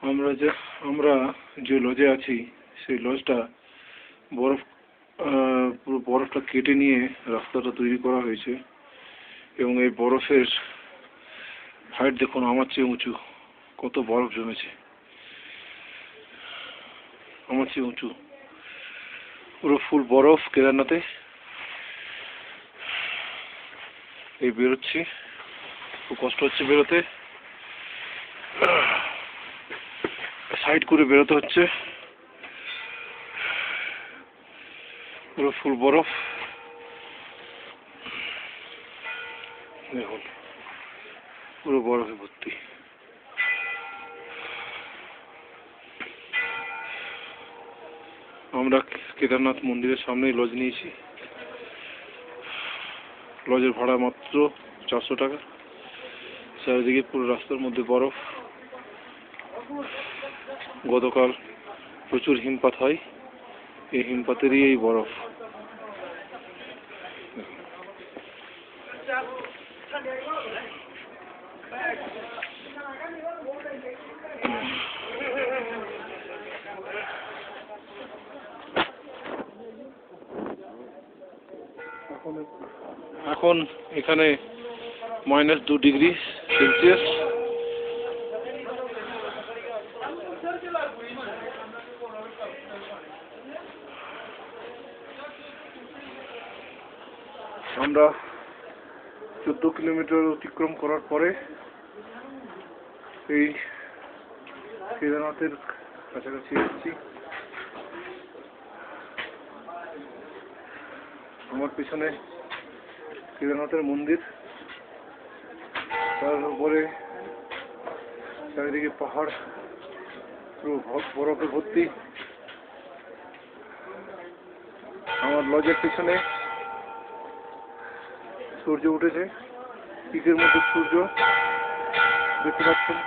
আমরা যে লজে আছি সেই লজটা পুরো বরফটা কেটে নিয়ে রাস্তাটা তৈরি করা হয়েছে এবং এই বরফের হাইট দেখুন আমার চেয়ে উঁচু, কত বরফ জমেছে, আমার চেয়ে উঁচু, পুরো ফুল বরফ কেদারনাথে। এই বেরোচ্ছি, খুব কষ্ট হচ্ছে বেরোতে, সাইড করে বেরোতে হচ্ছে, পুরো ফুল বরফ দেখুন, পুরো বরফে ভর্তি। আমরা কেদারনাথ মন্দিরের সামনেই লজ নিয়েছি। লজের ভাড়া মাত্র 400 টাকা। চারিদিকে পুরো রাস্তার মধ্যে বরফ। গতকাল প্রচুর হিমপাত হয়, এই হিমপাতেরই এই বরফ। এখন এখানে -2 ডিগ্রি সেলসিয়াস। আমরা 14 কিলোমিটার অতিক্রম করার পরে এই কেদারনাথের কাছাকাছি এসেছি। আমার পিছনে কেদারনাথের মন্দির, তার উপরে চারিদিকে পাহাড়, পুরো বরফে ভর্তি। আমার লজের পিছনে সূর্য উঠেছে, পিকের মধ্যে সূর্য দেখতে পাচ্ছেন।